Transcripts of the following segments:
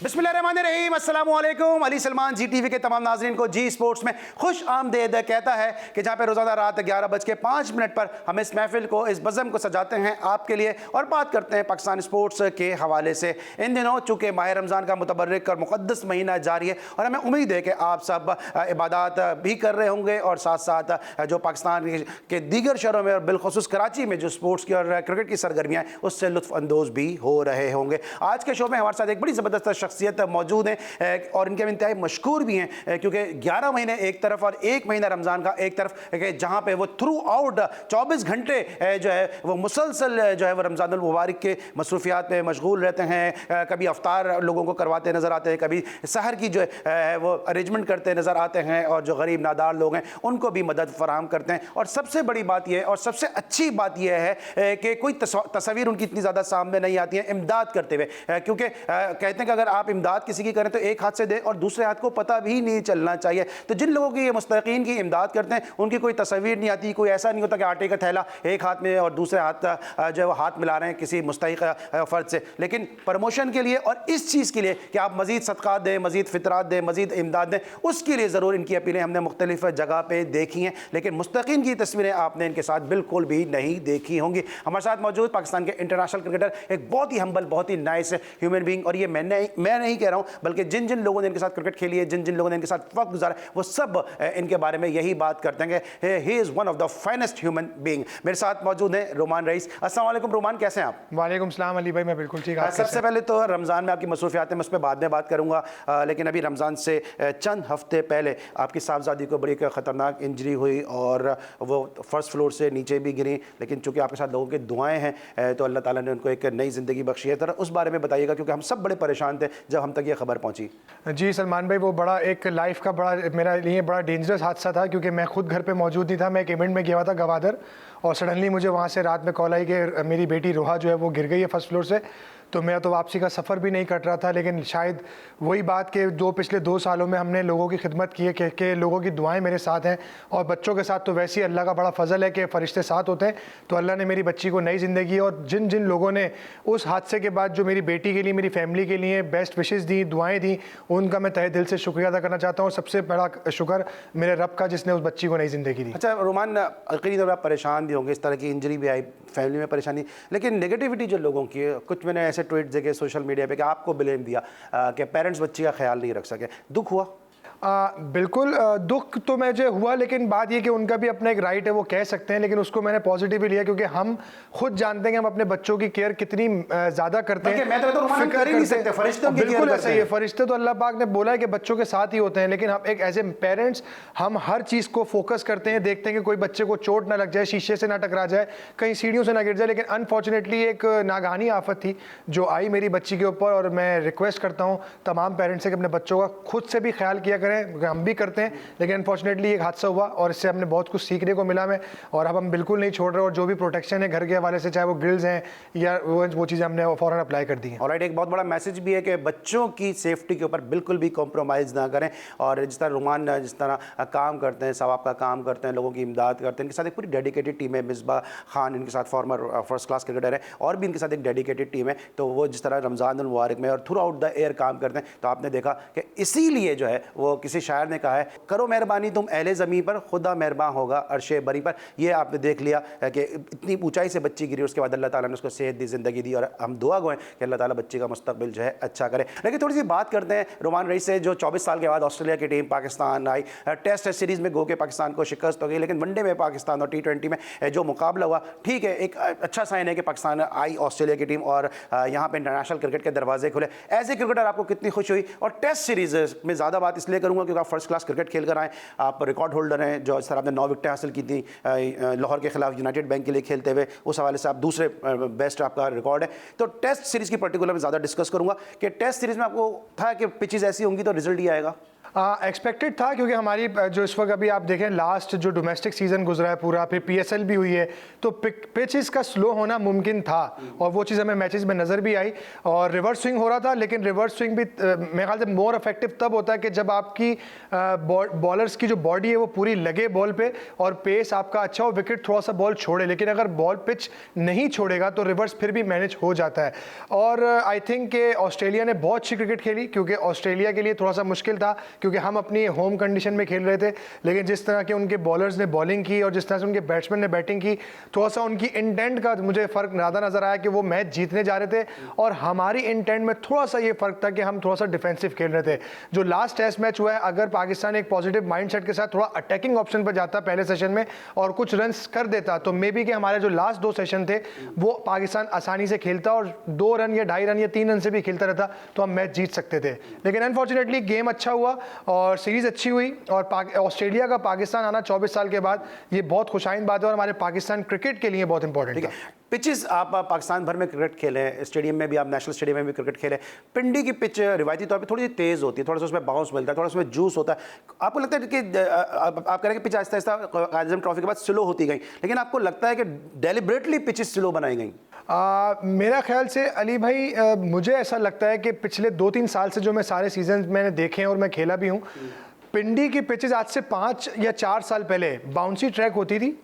बिस्मिल्लाहिर्रहमानिर्रहीम, अस्सलाम वालेकुम। अली सलमान जी टीवी के तमाम नाज़रीन को जी स्पोर्ट्स में खुश आमदेद कहता है कि जहाँ पे रोज़ाना रात 11:05 पर हम इस महफिल को, इस बज़म को सजाते हैं आपके लिए और बात करते हैं पाकिस्तान स्पोर्ट्स के हवाले से। इन दिनों चूँकि माह रमज़ान का मुतबर्रिक और मुक़द्दस महीना जारी है और हमें उम्मीद है कि आप सब इबादत भी कर रहे होंगे और साथ साथ जो पाकिस्तान के दीगर शहरों में और बिलखुसूस कराची में जो स्पोर्ट्स की और क्रिकेट की सरगर्मियाँ हैं उससे लुत्फ़ अंदोज़ भी हो रहे होंगे। आज के शो में हमारे साथ एक बड़ी ज़बरदस्त शख्सियत मौजूद है और इनके इंतहाई मशहूर भी हैं क्योंकि 11 महीने एक तरफ और एक महीना रमज़ान का एक तरफ, जहाँ पे वो थ्रू आउट 24 घंटे जो है वो मुसलसल जो है वो रमज़ानुल मुबारक के मसरूफियात में मशगूल रहते हैं। कभी अफ्तार लोगों को करवाते नज़र आते हैं, कभी सहर की जो है वो अरेंजमेंट करते नज़र आते हैं और जो गरीब नादार लोग हैं उनको भी मदद फराहम करते हैं। और सबसे बड़ी बात यह है और सबसे अच्छी बात यह है कि कोई तस्वीर उनकी इतनी ज़्यादा सामने नहीं आती है इमदाद करते हुए, क्योंकि कहते हैं कि अगर आप इमदाद किसी की करें तो एक हाथ से दें और दूसरे हाथ को पता भी नहीं चलना चाहिए। तो जिन लोगों की ये मुस्तकीन की इमदाद करते हैं उनकी कोई तस्वीर नहीं आती, कोई ऐसा नहीं होता कि आटे का थैला एक हाथ में और दूसरे हाथ जो है वो हाथ मिला रहे हैं किसी मुस्तहिक फ़र्द से। लेकिन प्रमोशन के लिए और इस चीज़ के लिए कि आप मज़ीद सदक़ात दें, मज़ीद फ़ितरात दें, मज़ीद इमदाद दें, उसके लिए ज़रूर इनकी अपीलें हमने मुख्तलिफ़ जगह पर देखी हैं, लेकिन मुस्तकीन की तस्वीरें आपने इनके साथ बिल्कुल भी नहीं देखी होंगी। हमारे साथ मौजूद पाकिस्तान के इंटरनेशनल क्रिकेटर, एक बहुत ही हम्बल, बहुत ही नाइस ह्यूमन बीइंग, और ये मैं नहीं कह रहा हूँ बल्कि जिन जिन लोगों ने इनके साथ क्रिकेट खेली है, जिन जिन लोगों ने इनके साथ वक्त गुजारा वो सब इनके बारे में यही बात करते हैं कि he is one of the finest human being. मेरे साथ मौजूद हैं रोमान रईस। अस्सलाम वालेकुम रोमान, कैसे हैं आप? वालेकुम सलाम अली भाई, मैं बिल्कुल ठीक हूँ। सबसे पहले तो रमज़ान में आपकी मसरूफियात हैं, मैं उस पर बाद में बात करूँगा, लेकिन अभी रमज़ान से चंद हफ्ते पहले आपकी साहबजादी को बड़ी ख़तरनाक इंजरी हुई और वो फर्स्ट फ्लोर से नीचे भी गिरी, लेकिन चूँकि आपके साथ लोगों की दुआएँ हैं तो अल्लाह ताला ने उनको एक नई ज़िंदगी बख्शी है। उस बारे में बताइएगा क्योंकि हम सब बड़े परेशान थे जब हम तक ये खबर पहुंची। जी सलमान भाई, वो बड़ा एक लाइफ का बड़ा मेरे लिए बड़ा डेंजरस हादसा था क्योंकि मैं खुद घर पे मौजूद नहीं था। मैं एक इवेंट में गया हुआ था गवादर और सडनली मुझे वहाँ से रात में कॉल आई कि मेरी बेटी रोहा जो है वो गिर गई है फर्स्ट फ्लोर से। तो मेरा तो वापसी का सफ़र भी नहीं कट रहा था, लेकिन शायद वही बात कि पिछले 2 सालों में हमने लोगों की खिदमत की है कि लोगों की दुआएं मेरे साथ हैं और बच्चों के साथ तो वैसे ही अल्लाह का बड़ा फजल है कि फ़रिश्ते साथ होते हैं। तो अल्लाह ने मेरी बच्ची को नई ज़िंदगी और जिन जिन लोगों ने उस हादसे के बाद जो मेरी बेटी के लिए, मेरी फैमिली के लिए बेस्ट विशेज़ दी, दुआएँ दी, उनका मैं तहे दिल से शुक्रिया अदा करना चाहता हूँ। सबसे बड़ा शुक्र मेरे रब का जिसने उस बच्ची को नई ज़िंदगी दी। अच्छा रोमान, अकीरी तौर पर आप परेशान भी होंगे, इस तरह की इंजरी भी आई, फैमिली में परेशानी, लेकिन नेगेटिविटी जो लोगों की है, कुछ मैंने ऐसे ट्वीट देखे सोशल मीडिया पे कि आपको ब्लेम दिया कि पेरेंट्स बच्ची का ख्याल नहीं रख सके, दुख हुआ? बिल्कुल दुख तो मुझे हुआ, लेकिन बात ये कि उनका भी अपना एक राइट है, वो कह सकते हैं, लेकिन उसको मैंने पॉजिटिवली लिया क्योंकि हम खुद जानते हैं कि हम अपने बच्चों की केयर कितनी ज़्यादा करते हैं। मैं तो कर ही नहीं सकते, फरिश्तों की बिल्कुल ऐसा ही है। फरिश्ते तो अल्लाह पाक ने बोला है कि बच्चों के साथ ही होते हैं, लेकिन हम एक एज ए पेरेंट्स हम हर चीज़ को फोकस करते हैं, देखते हैं कि कोई बच्चे को चोट ना लग जाए, शीशे से ना टकरा जाए, कहीं सीढ़ियों से ना गिर जाए। लेकिन अनफॉर्चुनेटली एक नागहानी आफत थी जो आई मेरी बच्ची के ऊपर, और मैं रिक्वेस्ट करता हूँ तमाम पेरेंट्स से कि अपने बच्चों का खुद से भी ख्याल किया करें। हम भी करते हैं, लेकिन अनफॉर्चुनेटली एक हादसा हुआ और इससे हमने बहुत कुछ सीखने को मिला में, और अब हम बिल्कुल नहीं छोड़ रहे और जो भी प्रोटेक्शन है घर के हवाले से, चाहे वो ग्रिल्स हैं या वो चीज़ें हमने फ़ौरन अप्लाई कर दी हैं। ऑलराइट, एक बहुत बड़ा मैसेज भी है कि बच्चों की सेफ्टी के ऊपर बिल्कुल भी कॉम्प्रोमाइज़ ना करें, और जिस तरह रुमान जिस तरह काम करते हैं, सवाब का काम करते हैं, लोगों की इमदाद करते हैं, इनके साथ एक पूरी डेडिकेटेड टीम है। मिसबा खान इनके साथ फॉर्मर फर्स्ट क्लास क्रिकेटर है और भी इनके साथ एक डेडिकेटेड टीम है। तो वो जिस तरह रमज़ान मुबारक में और थ्रू आउट द एयर काम करते हैं, तो आपने देखा कि इसीलिए जो है वो किसी शायर ने कहा है, करो मेहरबानी तुम अहले ज़मीं पर, खुदा मेहरबान होगा अर्शे बरी पर। ये आपने देख लिया कि इतनी ऊंचाई से बच्ची गिरी, उसके बाद अल्लाह ताला ने उसको सेहत दी, ज़िंदगी दी, और हम दुआ गो हैं कि अल्लाह ताला बच्ची का मुस्तकबिल जो है अच्छा करे। लेकिन थोड़ी सी बात करते हैं रोमान रईस से, जो 24 साल के बाद ऑस्ट्रेलिया की टीम पाकिस्तान आई, टेस्ट सीरीज़ में गो के पाकिस्तान को शिकस्त हो गई, लेकिन वनडे में पाकिस्तान और T20 में जो मुकाबला हुआ, ठीक है, एक अच्छा साइन है कि पाकिस्तान आई ऑस्ट्रेलिया की टीम और यहाँ पर इंटरनेशनल क्रिकेट के दरवाजे खुले। एज ए क्रिकेटर आपको कितनी खुशी हुई? और टेस्ट सीरीज़ में ज़्यादा बात इसलिए करूँगा क्योंकि आप फर्स्ट क्लास क्रिकेट खेल कर आए, आप रिकॉर्ड होल्डर हैं, जो इस तरह आपने 9 विकेटें हासिल की थी लाहौर के खिलाफ यूनाइटेड बैंक के लिए खेलते हुए, उस हवाले से आप दूसरे बेस्ट आपका रिकॉर्ड है। तो टेस्ट सीरीज़ की पर्टिकुलर में ज़्यादा डिस्कस करूँगा कि टेस्ट सीरीज़ में आपको था कि पिचेस ऐसी होंगी तो रिजल्ट ही आएगा। एक्सपेक्टेड था क्योंकि हमारी जो इस वक्त अभी आप देखें लास्ट जो डोमेस्टिक सीजन गुजरा है पूरा, फिर पीएसएल भी हुई है, तो पिच इसका स्लो होना मुमकिन था और वो चीज़ हमें मैचेस में नज़र भी आई। और रिवर्स स्विंग हो रहा था, लेकिन रिवर्स स्विंग भी मेरे ख्याल से मोर इफेक्टिव तब होता है कि जब आपकी बॉलर्स की जो बॉडी है वो पूरी लगे बॉल पे और पेस आपका अच्छा हो, विकेट थोड़ा सा बॉल छोड़े। लेकिन अगर बॉल पिच नहीं छोड़ेगा तो रिवर्स फिर भी मैनेज हो जाता है। और आई थिंक कि ऑस्ट्रेलिया ने बहुत अच्छी क्रिकेट खेली, क्योंकि ऑस्ट्रेलिया के लिए थोड़ा सा मुश्किल था क्योंकि हम अपनी होम कंडीशन में खेल रहे थे। लेकिन जिस तरह के उनके बॉलर्स ने बॉलिंग की और जिस तरह से उनके बैट्समैन ने बैटिंग की, थोड़ा सा उनकी इंटेंट का मुझे फ़र्क ज़्यादा नज़र आया कि वो मैच जीतने जा रहे थे और हमारी इंटेंट में थोड़ा सा ये फ़र्क था कि हम थोड़ा सा डिफेंसिव खेल रहे थे। जो लास्ट टेस्ट मैच हुआ है, अगर पाकिस्तान एक पॉजिटिव माइंडसेट के साथ थोड़ा अटैकिंग ऑप्शन पर जाता पहले सेशन में और कुछ रन्स कर देता, तो मे बी कि हमारे जो लास्ट 2 सेशन थे वो पाकिस्तान आसानी से खेलता और 2 रन या 2.5 रन या 3 रन से भी खेलता रहता तो हम मैच जीत सकते थे। लेकिन अनफॉर्चुनेटली गेम अच्छा हुआ और सीरीज़ अच्छी हुई और ऑस्ट्रेलिया का पाकिस्तान आना 24 साल के बाद ये बहुत खुशाइंद बात है और हमारे पाकिस्तान क्रिकेट के लिए बहुत इंपॉर्टेंट है। पिचेस आप पाकिस्तान भर में क्रिकेट खेले, स्टेडियम में भी, आप नेशनल स्टेडियम में भी क्रिकेट खेले। पिंडी की पिच रिवायती तौर पे थोड़ी सी तेज़ होती है, थोड़ा सा उसमें बाउंस मिलता है, थोड़ा सा उसमें जूस होता है। आपको लगता है कि आप कह रहे हैं कि पिच आहिस्ता आहिस्ता आज़म ट्रॉफी के बाद स्लो होती गई, लेकिन आपको लगता है कि डेलिबरेटली पिचेस स्लो बनाई गई? मेरा ख्याल से अली भाई, मुझे ऐसा लगता है कि पिछले 2-3 साल से जो मैं सारे सीजन मैंने देखे हैं और मैं खेला भी हूँ, पिंडी की पिचेस आज से 5 या 4 साल पहले बाउंसी ट्रैक होती थी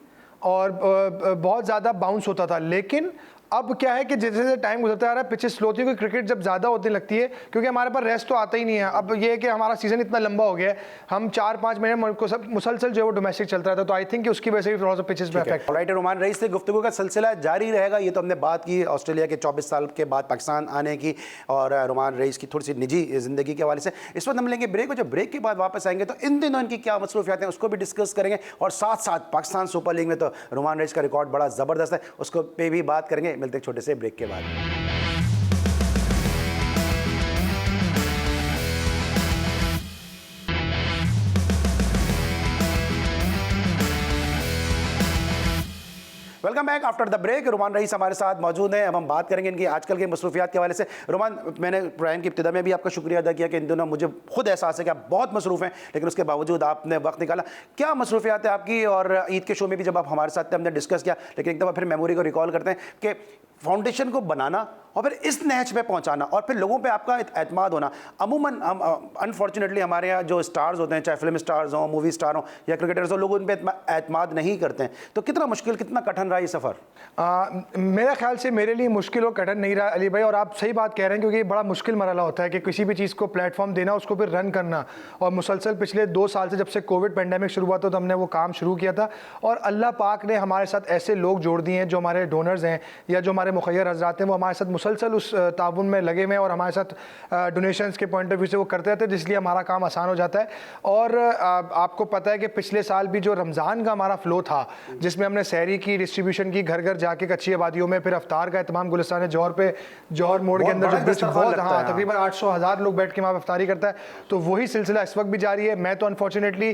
और बहुत ज़्यादा बाउंस होता था। लेकिन अब क्या है कि जैसे जैसे टाइम गुजरता जा रहा है पिचेस स्लो होती है, क्योंकि क्रिकेट जब ज़्यादा होने लगती है, क्योंकि हमारे पास रेस्ट तो आता ही नहीं है। अब ये है कि हमारा सीज़न इतना लंबा हो गया है, हम 4-5 महीने को सब मुसलसल जो है वो डोमेस्टिक चलता रहता है, तो आई थिंक कि उसकी वजह से भी थोड़ा सा पिचेस पे इफेक्ट। राइट, रोमान रईस से गुफ्तगू का सिलसिला जारी रहेगा। ये तो हमने बात की ऑस्ट्रेलिया के 24 साल के बाद पाकिस्तान आने की और रोमान रईस की थोड़ी सी निजी ज़िंदगी के हवाले से। इस वक्त हम लेंगे ब्रेक, और जब ब्रेक के बाद वापस आएंगे तो इन दिनों इनकी क्या मसरूफियात हैं उसको भी डिस्कस करेंगे, और साथ साथ पाकिस्तान सुपर लीग में तो रोमान रईस का रिकॉर्ड बड़ा ज़बरदस्त है, उसको पे भी बात करेंगे। मिलते हैं छोटे से ब्रेक के बाद। Welcome back after the break. Rumman Raees हमारे साथ मौजूद हैं। अब हम बात करेंगे इनकी आजकल के मसरूफियात के हवाले से। रोमान, मैंने प्रोग्राम की इब्तिदा में भी आपका शुक्रिया अदा किया कि इन दिनों मुझे खुद एहसास है कि आप बहुत मसरूफ़ हैं, लेकिन उसके बावजूद आपने वक्त निकाला। क्या मसरूफियात है आपकी? और ईद के शो में भी जब आप हमारे साथ थे हमने डिस्कस किया, लेकिन एक दफ़ा फिर मेमोरी को रिकॉल करते हैं कि फाउंडेशन को बनाना और फिर इस नहज पे पहुंचाना और फिर लोगों पे आपका एतमाद होना। अमूमन अनफॉर्चुनेटली हमारे यहाँ जो स्टार्स होते हैं, चाहे फिल्म स्टार्स हों, मूवी स्टार हों या क्रिकेटर्स हों, लोग उन पर एतमाद नहीं करते हैं। तो कितना मुश्किल, कितना कठिन रहा ये सफ़र? मेरा ख्याल से मेरे लिए मुश्किल और कठिन नहीं रहा अली भाई, और आप सही बात कह रहे हैं, क्योंकि ये बड़ा मुश्किल मरहला होता है कि किसी भी चीज़ को प्लेटफॉर्म देना, उसको फिर रन करना। और मुसलसल पिछले 2 साल से जब से कोविड पेंडेमिक शुरू हुआ था तो हमने वो काम शुरू किया था, और अल्लाह पाक ने हमारे साथ ऐसे लोग जोड़ दिए हैं जो हमारे डोनर्स हैं या जो हमारे मुखय्यर हज़रात हैं, वो हमारे साथ मुसलसल उस ताउन में लगे हुए हैं और हमारे साथ डोनेशंस के पॉइंट ऑफ व्यू से वो करते रहते हैं, जिसलिए हमारा काम आसान हो जाता है। और आपको पता है कि पिछले साल भी जो रमज़ान का हमारा फ्लो था, जिसमें हमने सहरी की डिस्ट्रीब्यूशन की, घर घर जाके कच्ची आबादियों में, फिर अफ्तार का एहतमाम गुलिस्तान जौहर पे, जौहर मोड़ के अंदर जो ब्रिज, बहुत, हाँ, तकरीबन 800,000 लोग बैठ के वहाँ अफ्तारी करता है। तो वही सिलसिला इस वक्त भी जारी है। मैं तो अनफॉर्चुनेटली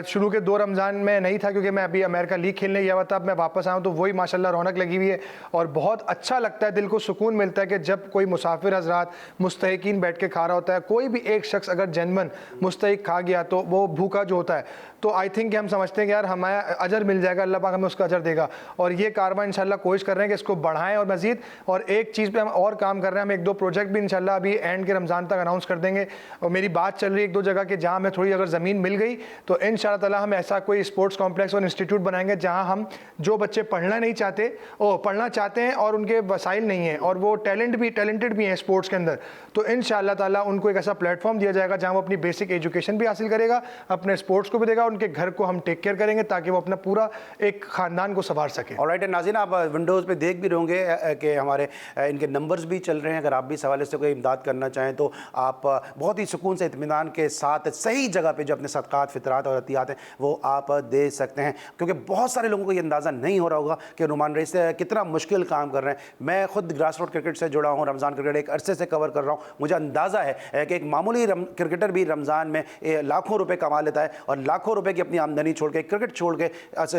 शुरू के 2 रमज़ान में नहीं था, क्योंकि मैं अभी अमेरिका लीग खेलने गया हुआ था। अब मैं वापस आया हूँ तो वही माशाल्लाह रौनक लगी हुई है और बहुत अच्छा लगता है, दिल को सुकून मिलता है कि जब कोई मुसाफिर हजरात मुस्तहिकीन बैठ के खा रहा होता है। कोई भी एक शख्स अगर जेन्युइन मुस्तहिक खा गया तो वो भूखा जो होता है, तो आई थिंक कि हम समझते हैं कि यार हमें अजर मिल जाएगा, अल्लाह पाक हमें उसका अजर देगा। और ये कारवां इंशाल्लाह कोशिश कर रहे हैं कि इसको बढ़ाएं और मज़ीद। और एक चीज़ पे हम और काम कर रहे हैं, हम 1-2 प्रोजेक्ट भी इंशाल्लाह अभी एंड के रमज़ान तक अनाउंस कर देंगे। और मेरी बात चल रही है 1-2 जगह कि जहाँ हमें थोड़ी अगर ज़मीन मिल गई तो इंशाल्लाह ताला हम ऐसा कोई स्पोर्ट्स कॉम्प्लेक्स और इंस्टीट्यूट बनाएंगे जहाँ हम जो बच्चे पढ़ना नहीं चाहते, पढ़ना चाहते हैं और उनके वसाइल नहीं है और वो टैलेंटेड भी हैं स्पोर्ट्स के अंदर, तो इंशाल्लाह ताला उनको एक ऐसा प्लेटफॉर्म दिया जाएगा जहाँ वो अपनी बेसिक एजुकेशन भी हासिल करेगा, अपने स्पोर्ट्स को भी देगा, उनके घर को हम टेक केयर करेंगे ताकि वो अपना पूरा एक ख़ानदान को संवार सके। ऑलराइट नाज़रीन, आप विंडोज़ पे देख भी रहे होंगे कि हमारे इनके नंबर्स भी चल रहे हैं। अगर आप भी इस हवाले से कोई इमदाद करना चाहें तो आप बहुत ही सुकून से, इत्मीनान के साथ सही जगह पे जो अपने सदक़ात, फ़ितरात और अतियात हैं वो आप दे सकते हैं, क्योंकि बहुत सारे लोगों को ये अंदाज़ा नहीं हो रहा होगा कि रोमान रईस कितना मुश्किल काम कर रहे हैं। मैं खुद ग्रास रूट क्रिकेट से जुड़ा हूँ, रमज़ान क्रिकेट एक अरसे से कवर कर रहा हूँ। मुझे अंदाज़ा है कि एक मामूली क्रिकेटर भी रमज़ान में लाखों रुपए कमा लेता है, और लाखों रुपए की अपनी आमदनी छोड़ के, क्रिकेट छोड़ के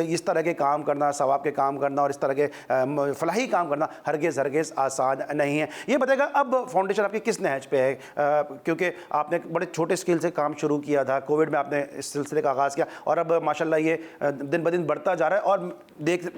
इस तरह के काम करना, सवाब के काम करना और इस तरह के फलाही काम करना हरगिज़ आसान नहीं है। ये बताएगा अब फाउंडेशन आपकी किस नहज पे है, क्योंकि आपने बड़े छोटे स्केल से काम शुरू किया था, कोविड में आपने इस सिलसिले का आगाज़ किया और अब माशाल्लाह ये दिन ब दिन बढ़ता जा रहा है। और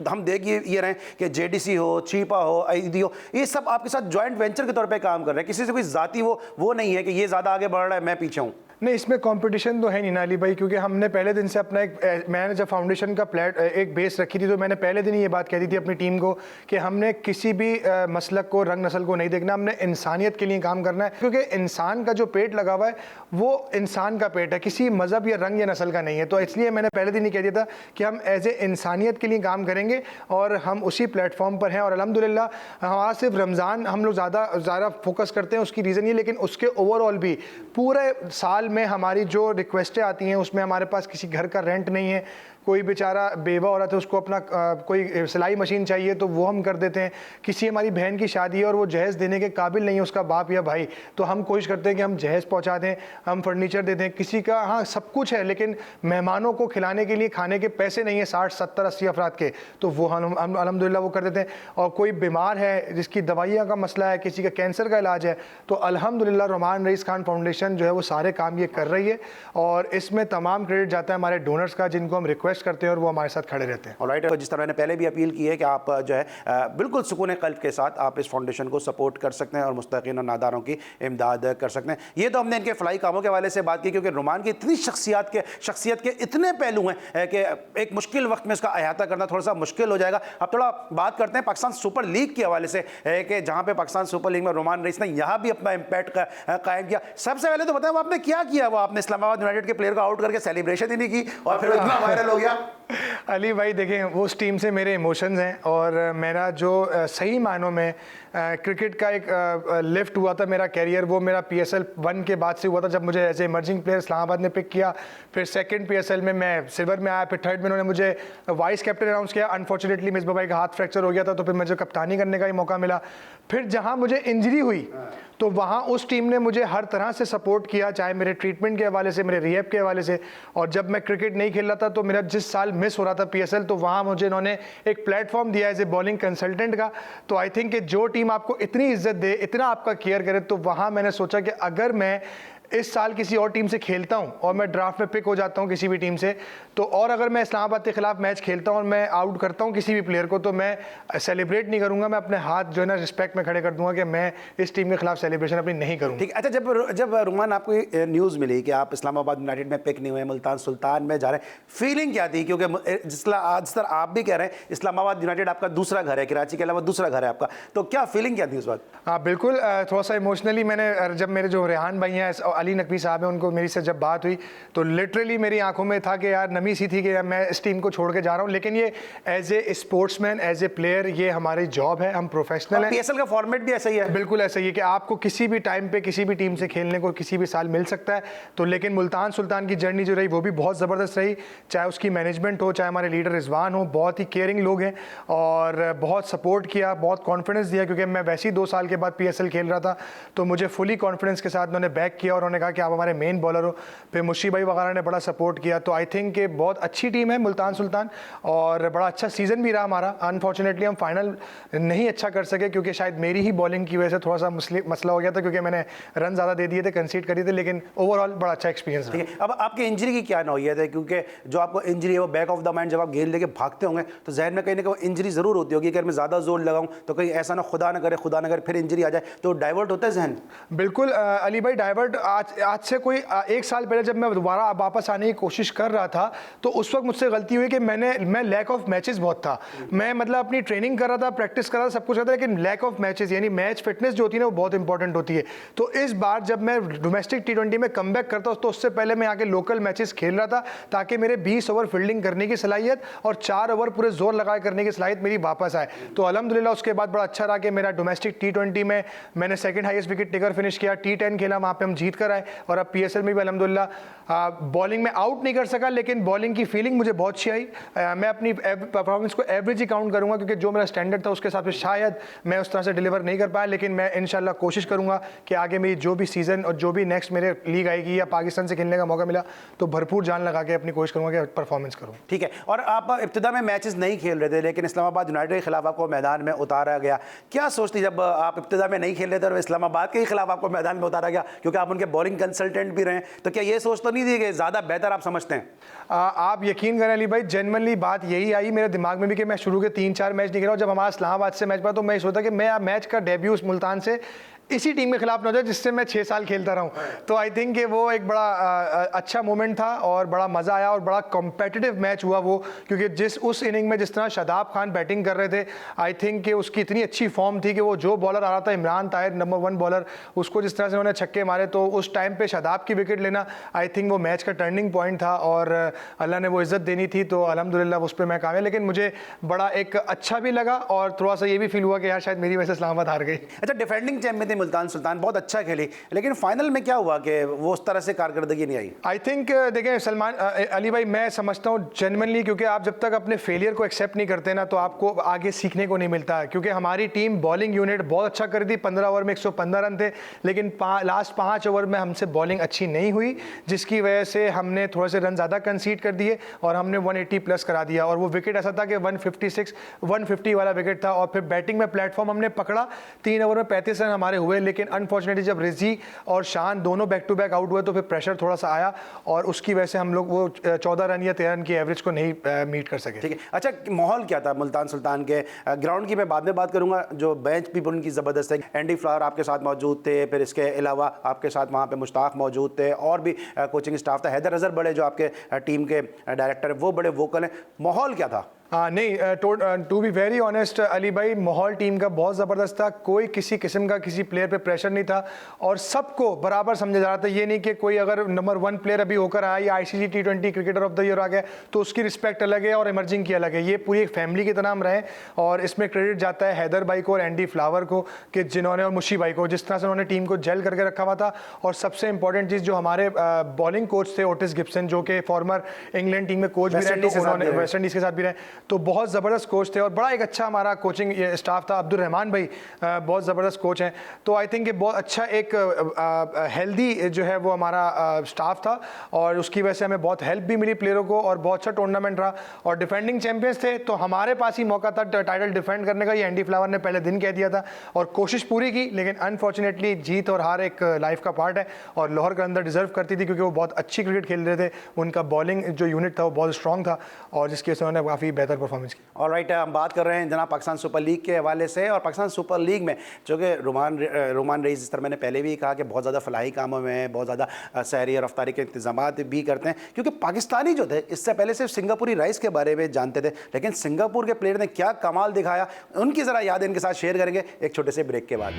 हम देख ये रहे हैं कि जेडीसी हो, चीपा हो, आईडी हो, ये सब आपके साथ जॉइंट वेंचर के तौर पे काम कर रहे हैं। किसी से कोई ज़ाती वो नहीं है कि ये ज़्यादा आगे बढ़ रहा है, मैं पीछे हूँ। नहीं, इसमें कंपटीशन तो है नहीं ना अली भाई, क्योंकि हमने पहले दिन से अपना मैंने जब फाउंडेशन का एक बेस रखी थी तो मैंने पहले दिन ही ये बात कह दी थी अपनी टीम को कि हमने किसी भी मसलक को, रंग नस्ल को नहीं देखना, हमने इंसानियत के लिए काम करना है। क्योंकि इंसान का जो पेट लगा हुआ है वो इंसान का पेट है, किसी मज़हब या रंग या नस्ल का नहीं है। तो इसलिए मैंने पहले दिन ही कह दिया था कि हम एज ए इंसानियत के लिए काम करेंगे और हम उसी प्लेटफॉर्म पर हैं। और अल्हम्दुलिल्लाह हमारा सिर्फ रमज़ान हम लोग ज़्यादा फोकस करते हैं, उसकी रीज़न ये, लेकिन उसके ओवरऑल भी पूरे साल में हमारी जो रिक्वेस्टें आती हैं उसमें हमारे पास किसी घर का रेंट नहीं है, कोई बेचारा बेवा औरत है उसको अपना कोई सिलाई मशीन चाहिए तो वो हम कर देते हैं, किसी हमारी बहन की शादी है और वो जहेज़ देने के काबिल नहीं है उसका बाप या भाई, तो हम कोशिश करते हैं कि हम जहेज़ पहुंचा दें, हम फर्नीचर दे दें। किसी का हाँ सब कुछ है लेकिन मेहमानों को खिलाने के लिए खाने के पैसे नहीं है 60, 70, 80 अफराद के, तो वो हम अल्हम्दुलिल्लाह वो कर देते हैं। और कोई बीमार है जिसकी दवाइयाँ का मसला है, किसी का कैंसर का इलाज है, तो अल्हम्दुलिल्लाह रुमान रईस खान फाउंडेशन जो है वो सारे काम ये कर रही है और इसमें तमाम क्रेडिट जाता है हमारे डोनर्स का जिनको हम रिक्वेस्ट करते हैं और वो हमारे साथ खड़े रहते हैं। राइट, जिस तरह मैंने पहले भी अपील की है कि आप जो है बिल्कुल सुकून कल्ब के साथ आप इस फाउंडेशन को सपोर्ट कर सकते हैं और मुस्तकीन और नादारों की इमदाद कर सकते हैं। ये तो हमने इनके फलाई कामों के हवाले से बात की, क्योंकि रुमान की इतनी शख्सियत के इतने पहलू हैं कि एक मुश्किल वक्त में इसका अहाता करना थोड़ा सा मुश्किल हो जाएगा। अब थोड़ा बात करते हैं पाकिस्तान सुपर लीग के हवाले से, है कि जहाँ पे पाकिस्तान सुपर लीग में रुमान रईस ने यहाँ भी अपना इम्पैक्ट कायम किया। सबसे पहले तो बताएं वो आपने क्या किया, वो आपने इस्लामाबाद यूनाइटेड के प्लेयर को आउट करके सेलिब्रेशन ही नहीं की और फिर इतना वायरल हो गया। अली भाई देखें, वो उस टीम से मेरे इमोशंस हैं और मेरा जो सही मानों में क्रिकेट का एक लिफ्ट हुआ था मेरा कैरियर, वो मेरा PSL 1 के बाद से हुआ था, जब मुझे as a emerging player Islamabad ने पिक किया। फिर सेकंड PSL में मैं सिल्वर में आया, फिर थर्ड में उन्होंने मुझे वाइस कैप्टन अनाउंस किया। अनफॉर्चुनेटली मिसबा भाई का हाथ फ्रैक्चर हो गया था, तो फिर मुझे कप्तानी करने का ही मौका मिला। फिर जहाँ मुझे इंजरी हुई तो वहाँ उस टीम ने मुझे हर तरह से सपोर्ट किया, चाहे मेरे ट्रीटमेंट के हवाले से, मेरे रिहैब के हवाले से। और जब मैं क्रिकेट नहीं खेल रहा था तो मेरा जिस साल मिस हो रहा था PSL, तो वहाँ मुझे इन्होंने एक प्लेटफॉर्म दिया एज ए बॉलिंग कंसल्टेंट का। तो आई थिंक कि जो टीम आपको इतनी इज्जत दे, इतना आपका केयर करे, तो वहाँ मैंने सोचा कि अगर मैं इस साल किसी और टीम से खेलता हूं और मैं ड्राफ्ट में पिक हो जाता हूं किसी भी टीम से, तो और अगर मैं इस्लामाबाद के खिलाफ मैच खेलता हूं और मैं आउट करता हूं किसी भी प्लेयर को, तो मैं सेलिब्रेट नहीं करूंगा, मैं अपने हाथ जो है ना रिस्पेक्ट में खड़े कर दूंगा कि मैं इस टीम के खिलाफ सेलिब्रेशन अपनी नहीं करूंगा। ठीक। अच्छा, जब रुमान आपको न्यूज़ मिली कि आप इस्लामाबाद यूनाइटेड में पिक नहीं हुए, मुल्तान सुल्तान में जा रहे हैं, फीलिंग क्या थी? क्योंकि जिस तरह आप भी कह रहे हैं इस्लामाबाद यूनाइटेड आपका दूसरा घर है, कराची के अलावा दूसरा घर है आपका, तो क्या फीलिंग क्या थी उस वक्त? हाँ बिल्कुल, थोड़ा सा इमोशनली मैंने, जब मेरे जो रेहान भाई हैं, अली नकवी साहब हैं, उनको मेरी से जब बात हुई तो लिटरली मेरी आंखों में था कि यार नमी सी थी कि मैं इस टीम को छोड़ के जा रहा हूं। लेकिन ये as a sportsman, as a player, ये हमारी जॉब है, हम प्रोफेशनल हैं। PSL का फॉर्मेट भी ऐसा ही है, बिल्कुल ऐसा ही है कि आपको किसी भी टाइम पे किसी भी टीम से खेलने को किसी भी साल मिल सकता है। तो लेकिन मुल्तान सुल्तान की जर्नी जो रही वो भी बहुत ज़बरदस्त रही, चाहे उसकी मैनेजमेंट हो, चाहे हमारे लीडर रिजवान हो, बहुत ही केयरिंग लोग हैं और बहुत सपोर्ट किया, बहुत कॉन्फिडेंस दिया। क्योंकि मैं वैसे ही 2 साल के बाद PSL खेल रहा था, तो मुझे फुली कॉन्फिडेंस के साथ उन्होंने बैक किया और उन्होंने कहा कि आप हमारे मेन बॉलर हो। फिर मुशी भाई वगैरह ने बड़ा सपोर्ट किया। तो आई थिंक कि बहुत अच्छी टीम है मुल्तान सुल्तान और बड़ा अच्छा सीज़न भी रहा हमारा। अनफॉर्चुनेटली हम फाइनल नहीं अच्छा कर सके क्योंकि शायद मेरी ही बॉलिंग की वजह से थोड़ा सा मसला हो गया था, क्योंकि मैंने रन ज़्यादा दे दिए थे, कंसीड करी थे। लेकिन ओवरऑल बड़ा अच्छा एक्सपीरियंस रहा। ठीक है, अब आपकी इंजरी की क्या नौयत है? क्योंकि जो आपको इंजरी है वो बैक ऑफ द माइंड, जब आप गेंद लेके भागते होंगे तो जहन में कहीं ना कहीं इंजरी ज़रूर होती होगी कि अगर मैं ज़्यादा जोर लगाऊं तो कहीं ऐसा ना खुदा ना करे फिर इंजरी आ जाए, तो डाइवर्ट होता है जहन? बिल्कुल अली भाई, डाइवर्ट आज से कोई 1 साल पहले जब मैं दोबारा वापस आने की कोशिश कर रहा था तो उस वक्त मुझसे गलती हुई कि मैं लैक ऑफ मैचेस बहुत था। मैं मतलब अपनी ट्रेनिंग कर रहा था, प्रैक्टिस कर रहा था, सब कुछ कर रहा था, लेकिन लैक ऑफ मैचेस यानी मैच फिटनेस जो होती है ना वो बहुत इंपॉर्टेंट होती है। तो इस बार जब मैं डोमेस्टिक T20 में कमबैक करता हूँ तो उससे पहले मैं आके लोकल मैचेस खेल रहा था ताकि मेरे 20 ओवर फील्डिंग करने की सलाहियत और 4 ओवर पूरे जोर लगा करने की सलाहियत मेरी वापस आए। तो अल्हम्दुलिल्लाह उसके बाद बड़ा अच्छा रहा कि मेरा डोमेस्टिक T20 में मैंने second highest wicket taker finish किया, T10 खेला, वहाँ पे हम जीत कर कर आए और अब PSL में भी अल्हम्दुलिल्लाह बॉलिंग में आउट नहीं कर सका, लेकिन बॉलिंग की फीलिंग मुझे बहुत अच्छी आई। मैं अपनी परफॉर्मेंस को एवरेज ही काउंट करूँगा, क्योंकि जो मेरा स्टैंडर्ड था उसके हिसाब से शायद मैं उस तरह से डिलीवर नहीं कर पाया, लेकिन मैं इंशाल्लाह कोशिश करूँगा कि आगे मेरी जो भी सीज़न और जो भी नेक्स्ट मेरे लीग आएगी या पाकिस्तान से खेलने का मौका मिला तो भरपूर जान लगा के अपनी कोशिश करूँगा कि परफॉर्मेंस करूँ। ठीक है, और आप इब्तिदा में मैचेस नहीं खेल रहे थे, लेकिन इस्लामाबाद यूनाइटेड के खिलाफ आपको मैदान में उतारा गया। क्या सोचती जब आप इब्तिदा में नहीं खेल रहे थे और इस्लामाबाद के खिलाफ आपको मैदान में उतारा गया, क्योंकि आप उनके बॉलिंग कंसल्टेंट भी रहे, तो क्या ये सोच तो नहीं थी कि ज़्यादा बेहतर आप समझते हैं? आप यकीन करें अली भाई, जनरली बात यही आई मेरे दिमाग में भी कि मैं शुरू के 3-4 मैच नहीं खेला, और जब हमारा इस्लामाबाद से मैच पड़ा तो मैं सोचा कि मैं मैच का डेब्यू उस मुल्तान से इसी टीम के खिलाफ ना हो जाए जिससे मैं 6 साल खेलता रहा हूँ। तो आई थिंक कि वो एक बड़ा अच्छा मोमेंट था और बड़ा मज़ा आया और बड़ा कॉम्पिटिटिव मैच हुआ वो, क्योंकि उस इनिंग में जिस तरह शादाब खान बैटिंग कर रहे थे, आई थिंक कि उसकी इतनी अच्छी फॉर्म थी कि वो जो बॉलर आ रहा था, इमरान ताहिर नंबर 1 बॉलर, उसको जिस तरह से उन्होंने छक्के मारे, तो उस टाइम पे शादाब की विकेट लेना आई थिंक वो मैच का टर्निंग पॉइंट था और अल्लाह ने वो इज़्ज़त देनी थी, तो अल्हम्दुलिल्लाह उस पर मैं कामयाब। लेकिन मुझे बड़ा एक अच्छा भी लगा और थोड़ा सा ये भी फील हुआ कि यार शायद मेरी वजह से इस्लामाबाद हार गई। अच्छा, डिफेंडिंग चैंपियन थे मुल्तान सुल्तान, बहुत अच्छा खेली, लेकिन फाइनल में क्या हुआ कि वो उस तरह से कारकर्दगी नहीं आई? आई थिंक देखें सलमान अली भाई, मैं समझता हूँ जेन्युइनली, क्योंकि आप जब तक अपने फेलियर को एक्सेप्ट नहीं करते ना तो आपको आगे सीखने को नहीं मिलता है। क्योंकि हमारी टीम बॉलिंग यूनिट बहुत अच्छा कर थी, 15 ओवर में 115 रन थे, लेकिन लास्ट 5 ओवर में हमसे बॉलिंग अच्छी नहीं हुई, जिसकी वजह से हमने थोड़े से रन ज़्यादा कंसीड कर दिए और हमने 180 प्लस करा दिया। और वो विकेट ऐसा था कि 150 वाला विकेट था, और फिर बैटिंग में प्लेटफॉर्म हमने पकड़ा, 3 ओवर में 35 रन हमारे हुए, लेकिन अनफॉर्चुनेटली जब रिजी और शान दोनों बैक टू बैक आउट हुए तो फिर प्रेशर थोड़ा सा आया और उसकी वजह से हम लोग वो 14 रन या 13 रन की एवरेज को नहीं मीट कर सके। ठीक है, अच्छा माहौल क्या था मुल्तान सुल्तान के? ग्राउंड की मैं बाद में बात करूंगा, जो बेंच भी उनकी ज़बरदस्त है। एंडी फ्लावर आपके साथ मौजूद थे, फिर इसके अलावा आपके साथ वहाँ पे मुश्ताक मौजूद थे और भी कोचिंग स्टाफ था। हैदर अजहर बड़े जो आपके टीम के डायरेक्टर है वो बड़े वोकल हैं। माहौल क्या था? नहीं, to be very honest Ali भाई, माहौल टीम का बहुत ज़बरदस्त था। कोई किसी किस्म का किसी प्लेयर पे प्रेशर नहीं था और सबको बराबर समझा जा रहा था। ये नहीं कि कोई अगर नंबर 1 प्लेयर अभी होकर आया या ICC T20 cricketer of the year आ गया तो उसकी रिस्पेक्ट अलग है और इमर्जिंग की अलग है। ये पूरी एक फैमिली की तरह हम रहे और इसमें क्रेडिट जाता है हैदर भाई को और एंडी फ्लावर को कि जिन्होंने, और मुशी भाई को, जिस तरह से उन्होंने टीम को जेल करके रखा हुआ था। और सबसे इंपॉर्टेंट चीज़, जो हमारे बॉलिंग कोच थे ओटिस गिब्सन, जो कि फॉर्मर इंग्लैंड टीम में कोच भी रहे, तो उन्होंने वेस्ट इंडीज़ के साथ भी रहे, तो बहुत ज़बरदस्त कोच थे और बड़ा एक अच्छा हमारा कोचिंग स्टाफ था। अब्दुल रहमान भाई बहुत ज़बरदस्त कोच हैं, तो आई थिंक बहुत अच्छा एक हेल्दी जो है वो हमारा स्टाफ था और उसकी वजह से हमें बहुत हेल्प भी मिली प्लेयरों को और बहुत अच्छा टूर्नामेंट रहा। और डिफेंडिंग चैंपियंस थे तो हमारे पास ही मौका था टाइटल डिफेंड करने का। ये एंडी फ्लावर ने पहले दिन कह दिया था और कोशिश पूरी की, लेकिन अनफॉर्चुनेटली जीत और हार एक लाइफ का पार्ट है और लाहौर के अंदर डिजर्व करती थी क्योंकि वो बहुत अच्छी क्रिकेट खेल रहे थे। उनका बॉलिंग जो यूनिट था वो बहुत स्ट्रॉन्ग था और जिसकी वजह से उन्होंने काफ़ी बेहतर परफॉर्मेंस की। ऑलराइट, हम बात कर रहे हैं जनाब पाकिस्तान सुपर लीग के हवाले से। और पाकिस्तान सुपर लीग में जो कि रोमान रईस, जिस तरह मैंने पहले भी कहा कि बहुत ज़्यादा फलाही कामों में बहुत ज़्यादा सैरी और रफ्तारी के इंतजाम भी करते हैं, क्योंकि पाकिस्तानी जो थे इससे पहले सिर्फ सिंगापुरी राइस के बारे में जानते थे, लेकिन सिंगापुर के प्लेयर ने क्या कमाल दिखाया, उनकी ज़रा याद इनके साथ शेयर करेंगे एक छोटे से ब्रेक के बाद।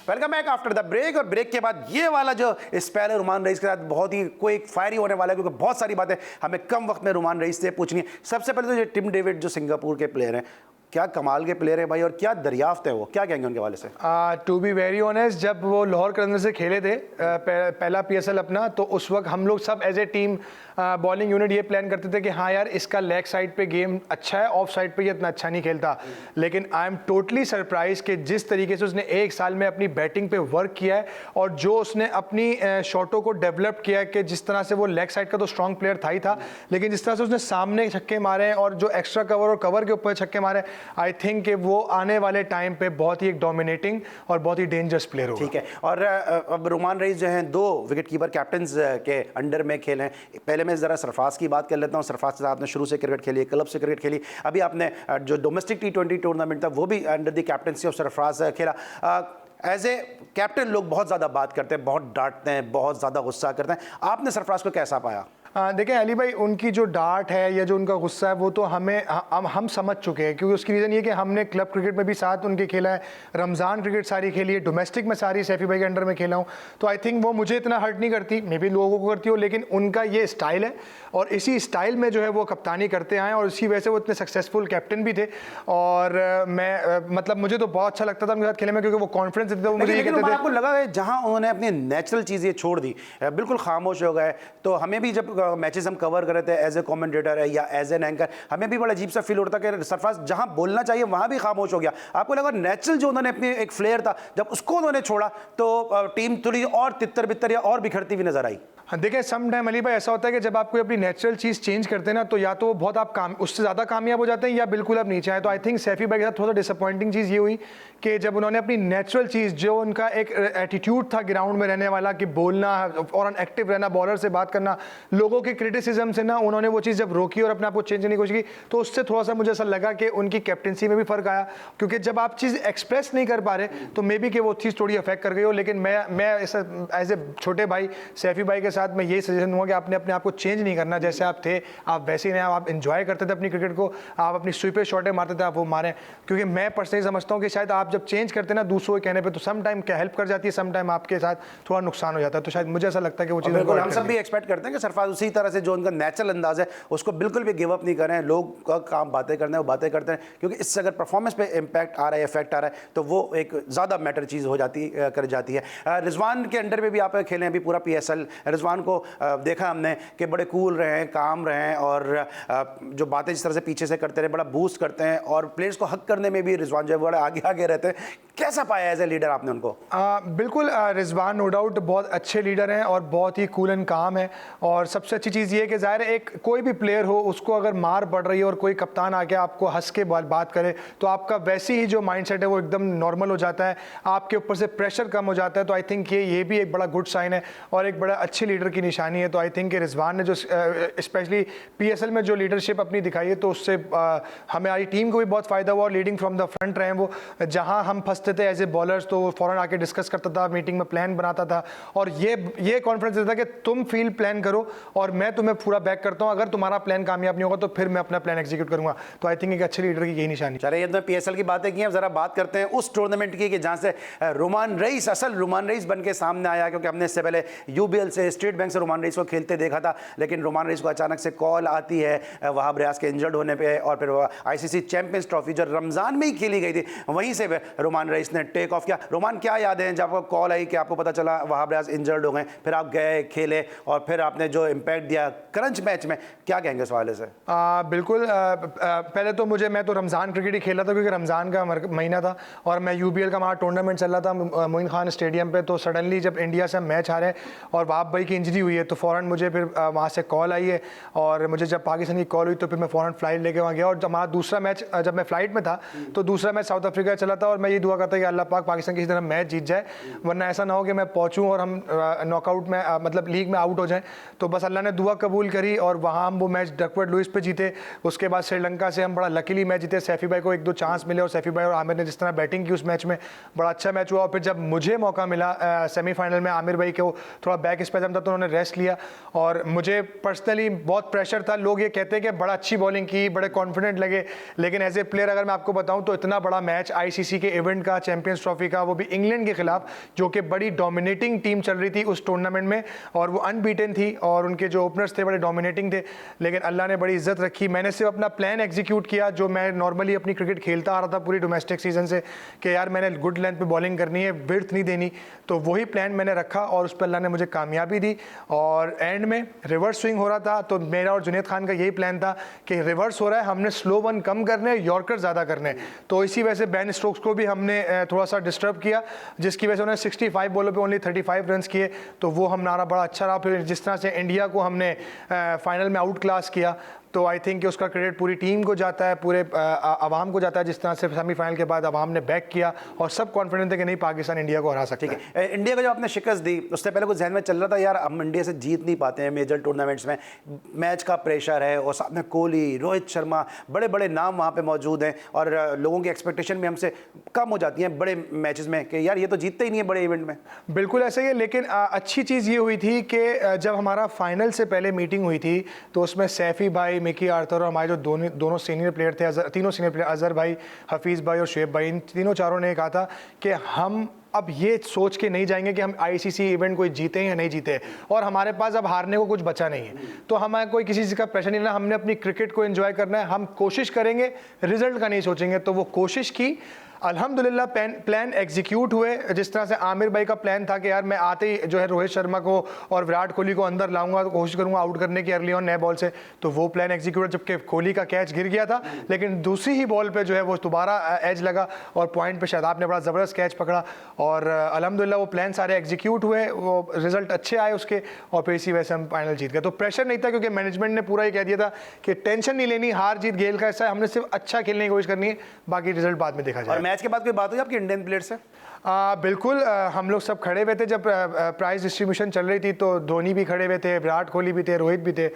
Welcome back after the break. और ब्रेक के बाद ये वाला जो स्पेल है रुमान रईस के साथ बहुत ही कोई फायरी होने वाला है, क्योंकि बहुत सारी बातें हमें कम वक्त में रुमान रईस से पूछनी है। सबसे पहले तो जो टिम डेविड जो सिंगापुर के प्लेयर हैं, क्या कमाल के प्लेयर है भाई और क्या दरियाफ्त है, वो क्या कहेंगे उनके वाले से? टू बी वेरी ऑनेस्ट, जब वो लाहौर के अंदर से खेले थे पहला PSL अपना, तो उस वक्त हम लोग सब as a team bowling unit ये प्लान करते थे कि हाँ यार इसका लेग साइड पे गेम अच्छा है, ऑफ साइड पे ये इतना अच्छा नहीं खेलता। लेकिन आई एम टोटली सरप्राइज कि जिस तरीके से उसने 1 साल में अपनी बैटिंग पे वर्क किया है और जो उसने अपनी शॉटों को डेवलप किया है, कि जिस तरह से वो लेग साइड का तो स्ट्रॉन्ग प्लेयर था ही था, लेकिन जिस तरह से उसने सामने छक्के मारे और जो एक्स्ट्रा कवर और कवर के ऊपर छक्के मारे, आई थिंक कि वो आने वाले टाइम पे बहुत ही एक डोमिनेटिंग और बहुत ही डेंजरस प्लेयर होगा। ठीक है, और अब रुमान रईस जो हैं 2 विकेट कीपर कैप्टन के अंडर में खेले हैं। पहले मैं ज़रा सरफराज की बात कर लेता हूँ। सरफराज के साथ आपने शुरू से क्रिकेट खेली, क्लब से क्रिकेट खेली, अभी आपने जो डोमेस्टिक T20 टूर्नामेंट था वो भी under the captaincy of Sarfaraz खेला। एज ए कैप्टन लोग बहुत ज़्यादा बात करते हैं, बहुत डांटते हैं, बहुत ज़्यादा गुस्सा करते हैं। आपने सरफराज को कैसा पाया? देखें अली भाई, उनकी जो डांट है या जो उनका गुस्सा है वो तो हम समझ चुके हैं, क्योंकि उसकी रीज़न ये कि हमने क्लब क्रिकेट में भी साथ उनके खेला है, रमज़ान क्रिकेट सारी खेली है, डोमेस्टिक में सारी सैफी भाई के अंडर में खेला हूँ। तो आई थिंक वो मुझे इतना हर्ट नहीं करती, मे बी लोगों को करती हो, लेकिन उनका ये स्टाइल है और इसी स्टाइल में जो है वो कप्तानी करते आए और इसी वजह से वो इतने सक्सेसफुल कैप्टन भी थे। और मैं मतलब मुझे तो बहुत अच्छा लगता था उनके साथ खेलने में, क्योंकि वो कॉन्फिडेंस देते थे, वो मुझे ये कहते थे। आपको लगा है जहां उन्होंने अपनी नेचुरल चीज़ें छोड़ दी, बिल्कुल खामोश हो गए, तो हमें भी जब मैचेस हम कवर कर रहे थे एज ए कमेंटेटर या एज एन एंकर, हमें भी बड़ा अजीब सा फील होता कि सरफराज जहां बोलना चाहिए वहां भी खामोश हो गया। आपको लगा नेचुरल जो उन्होंने अपनी एक फ्लेयर था, जब उसको उन्होंने छोड़ा तो टीम थोड़ी और तितर बितर या और बिखरती हुई नजर आई? हाँ देखिए, सम टाइम अली भाई ऐसा होता है कि जब आप कोई अपनी नेचुरल चीज़ चेंज करते हैं ना, तो या तो बहुत आप उससे ज़्यादा कामयाब हो जाते हैं या बिल्कुल आप नीचे आए। तो आई थिंक सैफी भाई के साथ थोड़ा डिसअपॉइंटिंग चीज़ ये हुई कि जब उन्होंने अपनी नेचुरल चीज़, जो उनका एक एटीट्यूड था ग्राउंड में रहने वाला कि बोलना और एक्टिव रहना, बॉलर से बात करना, लोगों के क्रिटिसिज्म से ना, उन्होंने वो चीज़ जब रोकी और अपने आप को चेंज करने की कोशिश की, तो उससे थोड़ा सा मुझे ऐसा लगा कि उनकी कैप्टनसी में भी फ़र्क आया। क्योंकि जब आप चीज़ एक्सप्रेस नहीं कर पा रहे तो मे बी कि वो चीज़ थोड़ी अफेक्ट कर गई हो। लेकिन मैं ऐसा एज ए छोटे भाई सैफी भाई के साथ मैं ये सजेशन दूंगा कि आपने अपने आप को चेंज नहीं करना, जैसे आप थे आप वैसे ही नहीं। आप एंजॉय करते थे अपनी क्रिकेट को, आप अपनी स्वीपर शॉटें मारते थे, आप वो मारें। क्योंकि मैं पर्सनली समझता हूँ कि शायद आप जब चेंज करते ना दूसरों के कहने पे, तो सम टाइम क्या हेल्प कर जाती है, सम टाइम आपके साथ थोड़ा नुकसान हो जाता है। तो शायद मुझे ऐसा लगता है कि वो चीज़ बिल्कुल हम सब भी एक्सपेक्ट करते हैं कि सरफराज उसी तरह से जो उनका नेचुरल अंदाज है उसको बिल्कुल भी गिव अप नहीं करें। लोग का काम बातें करते हैं, वो बातें करते हैं, क्योंकि इससे अगर परफॉर्मेंस पे इम्पैक्ट आ रहा है, इफेक्ट आ रहा है, तो वो एक ज़्यादा मैटर चीज़ हो जाती कर जाती है। रिजवान के अंडर में भी आप खेलें अभी पूरा PSL, रिजवान को देखा हमने कि बड़े कूल रहे हैं, काम रहे हैं, और जो बातें जिस तरह से पीछे से करते रहे, बड़ा बूस्ट करते हैं, और प्लेयर्स को हक करने में भी रिजवान जो है बड़े आगे आगे रहते हैं। कैसा पाया एज ए लीडर आपने उनको? बिल्कुल, रिजवान नो डाउट बहुत अच्छे लीडर हैं और बहुत ही कूल एंड काम है। और सबसे अच्छी चीज़ ये है कि ज़ाहिर है एक कोई भी प्लेयर हो, उसको अगर मार पड़ रही है और कोई कप्तान आके आपको हंस के बात करे, तो आपका वैसे ही जो माइंडसेट है वो एकदम नॉर्मल हो जाता है, आपके ऊपर से प्रेशर कम हो जाता है। तो आई थिंक ये भी एक बड़ा गुड साइन है और एक बड़ा अच्छे लीडर की निशानी है। तो आई थिंक रिजवान ने जो स्पेशली PSL में जो लीडरशिप अपनी दिखाई है, तो उससे हमारी टीम को भी बहुत फ़ायदा हुआ और लीडिंग फ्रॉम द फ्रंट रहे वो। जहाँ हम फंसते थे एज ए बॉलर्स, तो फ़ौरन आके डिस्कस करता था, मीटिंग में प्लान बनाता था, और ये कॉन्फिडेंस देता था कि तुम फील्ड प्लान करो और मैं तुम्हें पूरा बैक करता हूँ, अगर तुम्हारा प्लान कामयाब नहीं होगा तो फिर मैं अपना प्लान एग्जीक्यूट करूँगा। तो आई थिंक एक अच्छे लीडर की यही निशानी। चलिए, ये तो PSL की बातें की हैं, ज़रा बात करते हैं उस टूर्नामेंट की कि जहाँ से रोमान रईस, असल रोमान रईस बन के सामने आया। क्योंकि हमने इससे पहले UBL से, स्टेट बैंक से रोमान रईस को खेलते देखा था, लेकिन रोमान रईस को अचानक से कॉल आती है वहाब रियाज के इंजर्ड होने पे, और फिर ICC चैंपियंस ट्रॉफी जो रमज़ान में ही खेली गई थी, वहीं से रोमान रईस ने टेक ऑफ किया। रोमान, क्या याद है जब आपको कॉल आई कि आपको पता चला वहाब रियाज इंजर्ड हो गए, फिर आप गए खेले और फिर आपने जो इम्पैक्ट दिया क्रंच मैच में, क्या कहेंगे इस हवाले से? बिल्कुल, पहले तो मैं तो रमज़ान क्रिकेट ही खेला था, क्योंकि रमज़ान का महीना था और मैं UBL का वहाँ टूर्नामेंट चल रहा था मोइन खान स्टेडियम पे। तो सडनली जब इंडिया से मैच हारे और वहाब भाई की इंजरी हुई है, तो फ़ौरन मुझे फिर वहाँ से कॉल आई है, और मुझे जब पाकिस्तान की कॉल हुई तो फिर मैं फ़ौरन फ्लाइट लेके वहाँ गया। और जब हमारा दूसरा मैच, जब मैं फ्लाइट में था, तो दूसरा मैच साउथ अफ्रीका चला था, और मैं ये दुआ करता कि अल्लाह पाक पाकिस्तान किसी तरह मैच जीत जाए, वरना ऐसा ना हो कि मैं पहुँचूँ और हम नॉकआउट में मतलब लीग में आउट हो जाएँ। तो बस अल्लाह ने दुआ कबूल करी और वहाँ हम वो मैच डकवर्थ लुइस पे जीते। उसके बाद श्रीलंका से हम बड़ा लकीली मैच जीते, सैफी भाई को 1-2 चांस मिले और सैफी भाई और आमिर ने जिस तरह बैटिंग की उस मैच में, बड़ा अच्छा मैच हुआ। और फिर जब मुझे मौका मिला सेमीफाइनल में, आमिर भाई को थोड़ा बैक स्पेजम था तो उन्होंने रेस्ट लिया, और मुझे पर्सनली बहुत प्रेशर था। लोग ये कहते हैं कि बड़ा अच्छी बॉलिंग की, बड़े कॉन्फिडेंट लगे, लेकिन एज ए प्लेयर अगर मैं आपको बताऊं तो इतना बड़ा मैच ICC के इवेंट का, चैंपियंस ट्रॉफी का, वो भी इंग्लैंड के खिलाफ, जो कि बड़ी डोमिनेटिंग टीम चल रही थी उस टूर्नामेंट में, और वो अनबीटन थी और उनके जो ओपनर्स थे बड़े डोमिनेटिंग थे, लेकिन अल्लाह ने बड़ी इज्जत रखी। मैंने सिर्फ अपना प्लान एग्जीक्यूट किया जो मैं नॉर्मली अपनी क्रिकेट खेलता आ रहा था पूरी डोमेस्टिक सीजन से, कि यार मैंने गुड लेंथ पे बॉलिंग करनी है, विड्थ नहीं देनी। तो वही प्लान मैंने रखा और उस पर अल्लाह ने मुझे कामयाबी दी। और एंड में रिवर्स स्विंग हो रहा था, तो मेरा और जुनैद खान का यही प्लान था कि रिवर्स हो रहा है, हमने स्लो वन कम करने, यॉर्कर ज़्यादा करने। तो इसी वजह से बेन स्टोक्स को भी हमने थोड़ा सा डिस्टर्ब किया, जिसकी वजह से उन्होंने 65 बॉलों पे ओनली 35 रन किए। तो वो हमारा बड़ा अच्छा रहा। फिर जिस तरह से इंडिया को हमने फाइनल में आउट क्लास किया, तो आई थिंक कि उसका क्रेडिट पूरी टीम को जाता है, पूरे आवाम को जाता है, जिस तरह से सेमीफाइनल के बाद आवाम ने बैक किया और सब कॉन्फिडेंट थे कि नहीं पाकिस्तान इंडिया को हरा सकता है। इंडिया को जब आपने शिकस्त दी उससे पहले कुछ जहन में चल रहा था यार हम इंडिया से जीत नहीं पाते हैं मेजर टूर्नामेंट्स में, मैच का प्रेशर है और साथ में कोहली, रोहित शर्मा, बड़े बड़े नाम वहाँ पे मौजूद हैं और लोगों की एक्सपेक्टेशन भी हमसे कम हो जाती हैं बड़े मैचेस में कि यार ये तो जीतते ही नहीं है बड़े इवेंट में। बिल्कुल ऐसा ही है, लेकिन अच्छी चीज़ ये हुई थी कि जब हमारा फाइनल से पहले मीटिंग हुई थी तो उसमें सैफी भाई, मिकी आर्थर और हमारे जो दोनों सीनियर प्लेयर थे, तीनों सीनियर प्लेयर, अजहर भाई, हफीज़ भाई और शुएब भाई, इन तीनों चारों ने कहा था कि हम अब ये सोच के नहीं जाएंगे कि हम आईसीसी इवेंट कोई जीते हैं या नहीं जीते, और हमारे पास अब हारने को कुछ बचा नहीं है, तो हमें कोई किसी चीज़ का प्रेशर नहीं लेना, हमने अपनी क्रिकेट को एंजॉय करना है, हम कोशिश करेंगे, रिजल्ट का नहीं सोचेंगे। तो वो कोशिश की, अल्हम्दुलिल्लाह प्लान एग्जीक्यूट हुए। जिस तरह से आमिर भाई का प्लान था कि यार मैं आते ही जो है रोहित शर्मा को और विराट कोहली को अंदर लाऊंगा, तो कोशिश करूंगा आउट करने की अर्ली ऑन नए बॉल से, तो वो प्लान एग्जीक्यूट, जबकि कोहली का कैच गिर गया था, लेकिन दूसरी ही बॉल पे जो है वो दोबारा एज लगा और पॉइंट पे शादाब ने बड़ा ज़बरदस्त कैच पकड़ा और अल्हम्दुलिल्लाह वो प्लान सारे एग्जीक्यूट हुए, वो रिजल्ट अच्छे आए उसके और फिर इसी वजह से हम फाइनल जीत गए। तो प्रेशर नहीं था क्योंकि मैनेजमेंट ने पूरा ही कह दिया था कि टेंशन नहीं लेनी, हार जीत गेल का ऐसा है, हमने सिर्फ अच्छा खेलने की कोशिश करनी है, बाकी रिजल्ट बाद में देखा जाए। और मैच के बाद कोई बात हुई आपकी इंडियन प्लेयर से? बिल्कुल, हम लोग सब खड़े हुए थे जब प्राइज डिस्ट्रीब्यूशन चल रही थी, तो धोनी भी खड़े हुए थे, विराट कोहली भी थे, रोहित भी थे,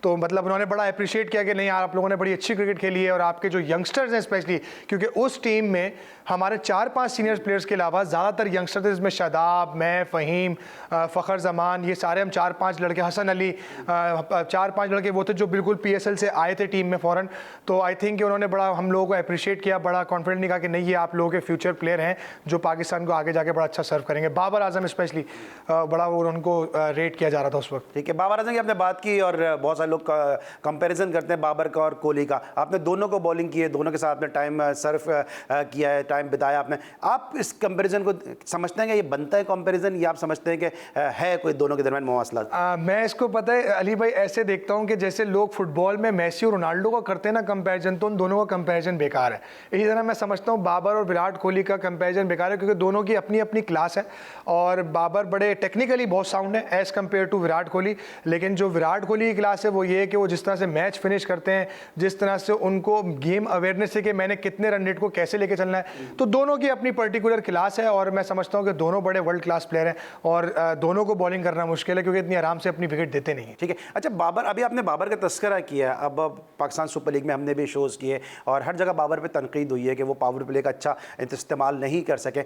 तो मतलब उन्होंने बड़ा अप्रिशिएट किया कि नहीं यार आप लोगों ने बड़ी अच्छी क्रिकेट खेली है और आपके जो यंगस्टर्स हैं स्पेशली, क्योंकि उस टीम में हमारे 4-5 सीनियर प्लेयर्स के अलावा ज़्यादातर यंगस्टर थे, जिसमें शादाब, मैं, फ़हीम, फ़खर जमान, ये सारे हम 4-5 लड़के, हसन अली, 4-5 लड़के वो थे जो बिल्कुल PSL से आए थे टीम में फ़ौरन। तो आई थिंक कि उन्होंने बड़ा हम लोगों को अप्रिशिएट किया, बड़ा कॉन्फिडेंटली कहा कि नहीं ये आप लोगों के फ्यूचर प्लेयर हैं जो पाकिस्तान को आगे जाके बड़ा अच्छा सर्व करेंगे। बाबर आजम स्पेशली बड़ा वो उनको रेट किया जा रहा था उस वक्त। ठीक है, बाबर आजम की आपने बात की और बहुत सारे लोग कंपैरिजन करते हैं बाबर का और कोहली का, आपने दोनों को बॉलिंग की है, दोनों के साथ आपने टाइम सर्व किया है, टाइम बिताया आपने, आप इस कंपैरिजन को समझते हैं कि ये बनता है कंपैरिजन, या आप समझते हैं कि है कोई दोनों के दरमियान मवासला? मैं इसको पता है अली भाई ऐसे देखता हूँ कि जैसे लोग फुटबॉल में मेसी और रोनाल्डो का करते हैं ना कंपैरिजन, तो उन दोनों का कंपैरिजन बेकार है। इसी तरह मैं समझता हूँ बाबर और विराट कोहली का कंपैरिजन बेकार है, क्योंकि दोनों की अपनी अपनी क्लास है और बाबर बड़े टेक्निकली बहुत साउंड है as compare to Virat Kohli, लेकिन जो विराट कोहली की क्लास है वो ये है कि वो जिस तरह से मैच फिनिश करते हैं, जिस तरह से उनको गेम अवेयरनेस है कि मैंने कितने रन रेट को कैसे लेके चलना है, तो दोनों की अपनी पर्टिकुलर क्लास है और मैं समझता हूँ कि दोनों बड़े वर्ल्ड क्लास प्लेयर हैं और दोनों को बॉलिंग करना मुश्किल है क्योंकि इतनी आराम से अपनी विकेट देते नहीं हैं। ठीक है, अच्छा बाबर, अभी आपने बाबर का तस्करा किया, अब पाकिस्तान सुपर लीग में हमने भी शोज़ किए और हर जगह बाबर पे तनकीद हुई है कि वो पावर प्ले का अच्छा इस्तेमाल नहीं कर सके।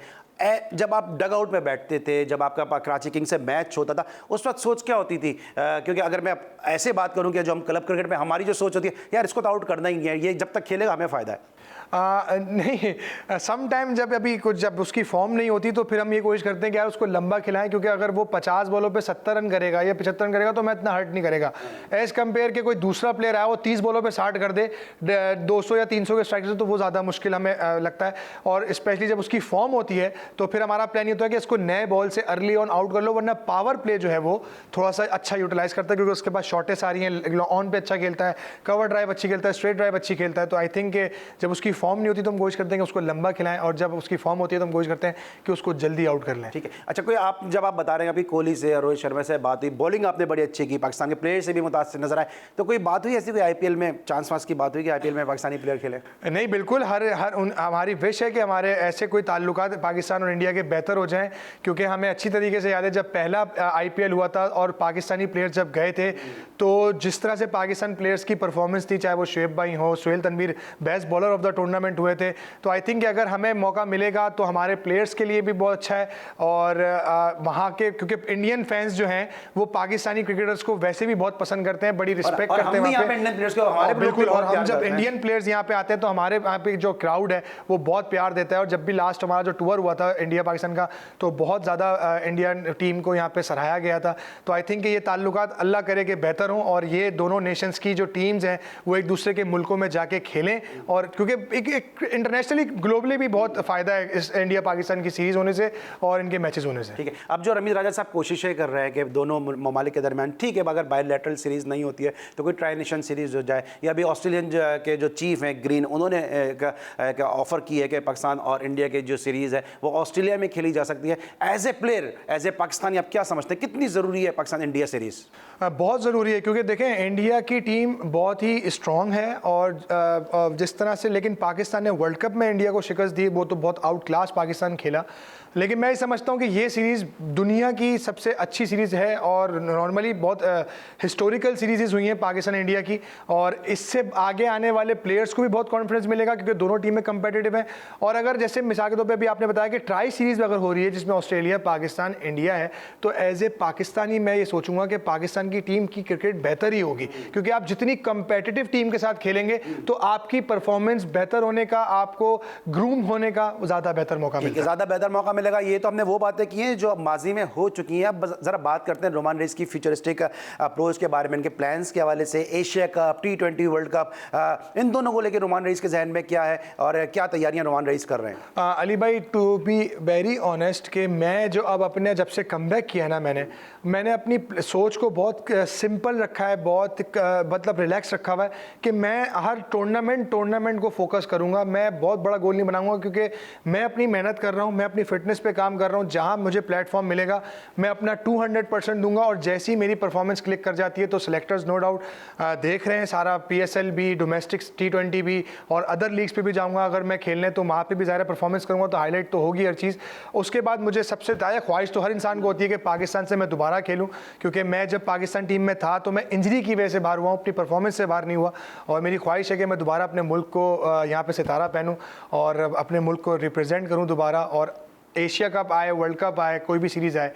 जब आप डग आउट में बैठते थे, जब आपका कराची किंग्स से मैच होता था, उस वक्त सोच क्या होती थी? क्योंकि अगर मैं ऐसे बात करूं कि जो हम क्लब क्रिकेट में हमारी जो सोच होती है यार इसको तो आउट करना ही नहीं है, ये जब तक खेलेगा हमें फ़ायदा है। नहीं, सम टाइम जब उसकी फॉर्म नहीं होती तो फिर हम ये कोशिश करते हैं कि यार उसको लंबा खिलाएं, क्योंकि अगर वो 50 बॉलों पे 70 रन करेगा या 75 रन करेगा तो मैं इतना हर्ट नहीं करेगा, एज़ कम्पेयर के कोई दूसरा प्लेयर आया वो 30 बॉलों पे 60 कर दे 200 या 300 के स्ट्राइक से, तो वो ज़्यादा मुश्किल हमें लगता है। और स्पेशली जब उसकी फॉर्म होती है तो फिर हमारा प्लान ये होता है कि इसको नए बॉल से अर्ली ऑन आउट कर लो, वरना पावर प्ले जो है वो थोड़ा सा अच्छा यूटिलाइज करता है, क्योंकि उसके पास शॉटें सारी हैं, ऑन पे अच्छा खेलता है, कवर ड्राइव अच्छी खेलता है, स्ट्रेट ड्राइव अच्छी खेलता है। तो आई थिंक जब उसकी फॉर्म नहीं होती तो हम कोशिश करते हैं कि उसको लंबा खिलाएं, और जब उसकी फॉर्म होती है तो हम कोशिश करते हैं कि उसको जल्दी आउट कर लें। ठीक है, अच्छा कोई आप जब आप बता रहे हैं अभी कोहली से और रोहित शर्मा से बात हुई, बॉलिंग आपने बड़ी अच्छी की, पाकिस्तान के प्लेयर से भी मुतासिर नजर आए, तो कोई बात हुई ऐसी, कोई IPL में चांस वांस की बात हुई कि IPL में पाकिस्तानी प्लेयर खेले? नहीं, बिल्कुल, हमारी विश है कि हमारे ऐसे कोई ताल्लुकात पाकिस्तान और इंडिया के बेहतर हो जाएं, क्योंकि हमें अच्छी तरीके से याद है जब पहला IPL हुआ था और पाकिस्तानी प्लेयर्स जब गए थे तो जिस तरह से पाकिस्तान प्लेयर्स की परफॉर्मेंस थी, चाहे वो शुएब भाई हो, Sohail Tanvir best bowler of the tournament हुए थे, तो आई थिंक अगर हमें मौका मिलेगा तो हमारे प्लेयर्स के लिए भी बहुत अच्छा है। और वहाँ के, क्योंकि इंडियन फैंस जो हैं वो पाकिस्तानी क्रिकेटर्स को वैसे भी बहुत पसंद करते हैं, बड़ी रिस्पेक्ट करते हैं। बिल्कुल, और हम जब इंडियन प्लेयर्स यहाँ पे आते हैं तो हमारे यहाँ पे जो क्राउड है वो बहुत प्यार देता है। और जब भी लास्ट हमारा जो टूर हुआ था इंडिया पाकिस्तान का, तो बहुत ज़्यादा इंडियन टीम को यहाँ पे सराहाया गया था। तो आई थिंक ये ताल्लुकात अल्लाह करे कि बेहतर हों और ये दोनों नेशंस की जो टीम्स हैं वो एक दूसरे के मुल्कों में जाके खेलें, और क्योंकि एक इंटरनेशनली ग्लोबली भी बहुत फ़ायदा है इस इंडिया पाकिस्तान की सीरीज़ होने से और इनके मैचेस होने से। ठीक है, अब जो रमीज़ राजा साहब कोशिशें कर रहे हैं कि दोनों ममालिक के दरमियान, ठीक है, अगर बायलैटरल सीरीज़ नहीं होती है तो कोई ट्राई नेशन सीरीज़ हो जाए, या अभी ऑस्ट्रेलियन के जो चीफ हैं ग्रीन, उन्होंने ऑफ़र की है कि पाकिस्तान और इंडिया की जो सीरीज़ है वो ऑस्ट्रेलिया में खेली जा सकती है। As a player, as a Pakistani, आप क्या समझते हैं कितनी ज़रूरी है पाकिस्तान इंडिया सीरीज़? बहुत ज़रूरी है, क्योंकि देखें इंडिया की टीम बहुत ही स्ट्रॉन्ग है और जिस तरह से, लेकिन पाकिस्तान ने वर्ल्ड कप में इंडिया को शिकस्त दी, वो तो बहुत आउट क्लास पाकिस्तान खेला। लेकिन मैं ये समझता हूँ कि ये सीरीज़ दुनिया की सबसे अच्छी सीरीज़ है और नॉर्मली बहुत हिस्टोरिकल सीरीज़ हुई हैं पाकिस्तान इंडिया की, और इससे आगे आने वाले प्लेयर्स को भी बहुत कॉन्फिडेंस मिलेगा क्योंकि दोनों टीमें कंपेटिटिव हैं। और अगर जैसे मिसाल के तौर पे अभी आपने बताया कि ट्राई सीरीज़ अगर हो रही है जिसमें ऑस्ट्रेलिया, पाकिस्तान, इंडिया है, तो एज ए पाकिस्तानी मैं ये सोचूंगा कि पाकिस्तान की टीम की क्रिकेट बेहतर ही होगी, क्योंकि आप जितनी कंपेटिटिव टीम के साथ खेलेंगे तो आपकी परफॉर्मेंस बेहतर होने का, आपको ग्रूम होने का ज़्यादा बेहतर मौका मिलेगा। ज़्यादा बेहतर मौका मिलेगा। ये तो हमने वो बातें की हैं जो अब माजी में हो चुकी हैं। अब ज़रा बात करते हैं रोमान रेस की फ्यूचरिस्टिक अप्रोच के बारे में, इनके प्लान्स के हवाले से। Asia cup, T20 world cup, इन दोनों को लेकर रोमान रेस के जहन में क्या है और क्या तैयारियां रोमान रेस कर रहे हैं? अली भाई, टू बी वेरी ऑनेस्ट कि मैं जो अब अपने जब से कमबैक किया ना, मैंने अपनी सोच को बहुत सिंपल रखा है, बहुत मतलब रिलैक्स रखा हुआ है कि मैं हर टूर्नामेंट को फोकस करूंगा। मैं बहुत बड़ा गोल नहीं बनाऊंगा क्योंकि मैं अपनी मेहनत कर रहा हूं, मैं अपनी फिटनेस पे काम कर रहा हूं। जहां मुझे प्लेटफॉर्म मिलेगा मैं अपना 200% दूंगा, और जैसी ही मेरी परफॉर्मेंस क्लिक कर जाती है तो सिलेक्टर्स नो डाउट देख रहे हैं सारा, PSL भी, डोमेस्टिक T20 भी और अदर लीग्स पे भी जाऊंगा अगर मैं खेलने, तो वहाँ पे भी ज़्यादा परफॉर्मेंस करूंगा तो हाईलाइट तो होगी हर चीज़। उसके बाद मुझे सबसे ज़्यादा ख्वाहिश तो हर इंसान को होती है कि पाकिस्तान से मैं दोबारा खेलूँ, क्योंकि मैं जब पाकिस्तान टीम में था तो मैं इंजरी की वजह से बाहर हुआ हूँ, अपनी परफॉर्मेंस से बाहर नहीं हुआ। और मेरी ख्वाहिश है कि मैं दोबारा अपने मुल्क को यहाँ पे सितारा पहनूँ और अपने मुल्क को रिप्रेजेंट करूँ दोबारा, और एशिया कप आए, वर्ल्ड कप आए, कोई भी सीरीज़ आए,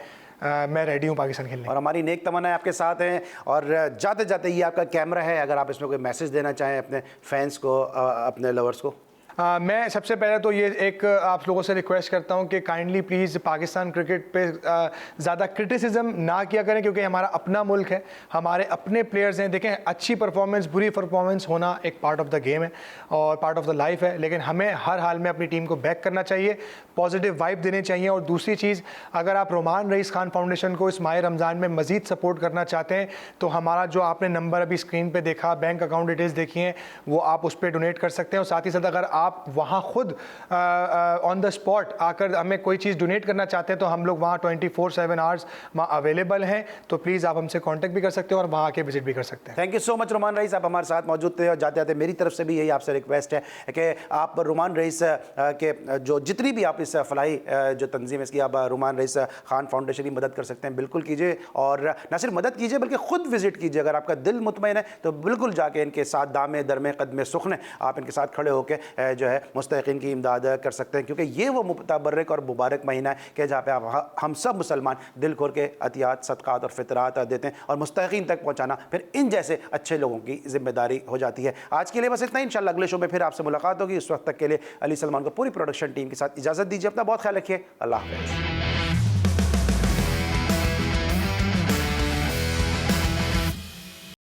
मैं रेडी हूँ पाकिस्तान खेलने। और हमारी नेक तमन्नाएं आपके साथ हैं। और जाते जाते ये आपका कैमरा है, अगर आप इसमें कोई मैसेज देना चाहें अपने फैंस को, अपने लवर्स को। मैं सबसे पहले तो ये एक आप लोगों से रिक्वेस्ट करता हूँ कि काइंडली प्लीज़ पाकिस्तान क्रिकेट पे ज़्यादा क्रिटिसिज्म ना किया करें, क्योंकि हमारा अपना मुल्क है, हमारे अपने प्लेयर्स हैं। देखें, अच्छी परफॉर्मेंस, बुरी परफॉर्मेंस होना एक पार्ट ऑफ द गेम है और पार्ट ऑफ द लाइफ है, लेकिन हमें हर हाल में अपनी टीम को बैक करना चाहिए, पॉजिटिव वाइब देने चाहिए। और दूसरी चीज़, अगर आप रोमान रईस खान फाउंडेशन को इस माह रमज़ान में मज़ीद सपोर्ट करना चाहते हैं तो हमारा जो आपने नंबर अभी स्क्रीन पर देखा, बैंक अकाउंट डिटेल्स देखी हैं, वो आप उस पर डोनेट कर सकते हैं। और साथ ही साथ अगर आप वहाँ खुद ऑन द स्पॉट आकर हमें कोई चीज़ डोनेट करना चाहते हैं तो हम लोग वहाँ 24/7 आवर्स वहाँ अवेलेबल हैं, तो प्लीज़ आप हमसे कांटेक्ट भी कर सकते हैं और वहाँ आके विजिट भी कर सकते हैं। Thank you so much Rumman Raees, आप हमारे साथ मौजूद थे। और जाते जाते मेरी तरफ से भी यही आपसे रिक्वेस्ट है कि आप रोमान रईस के जो जितनी भी आप इस फलाई जो तंजीम है इसकी, आप रोमान रईस खान फाउंडेशन की मदद कर सकते हैं, बिल्कुल कीजिए। और न सिर्फ मदद कीजिए बल्कि खुद विजिट कीजिए। अगर आपका दिल मुतमईन है तो बिल्कुल जाके इनके साथ दामे दरमे कदमे सुखने आप इनके साथ खड़े होकर जो है मुस्तहिकीन की इमदाद कर सकते हैं, क्योंकि ये वो मुतबर्रक और मुबारक महीना है कि जहाँ पे आप हम सब मुसलमान दिल खोल के अतियात, सदक़ात और फितरात देते हैं, और मुस्तहिकीन तक पहुँचाना फिर इन जैसे अच्छे लोगों की जिम्मेदारी हो जाती है। आज के लिए बस इतना ही, इंशाल्लाह अगले शो में फिर आपसे मुलाकात होगी। उस वक्त तक के लिए अली सलमान को पूरी प्रोडक्शन टीम के साथ इजाज़त दीजिए। अपना बहुत ख्याल रखिए। अल्लाह हाफ़िज़।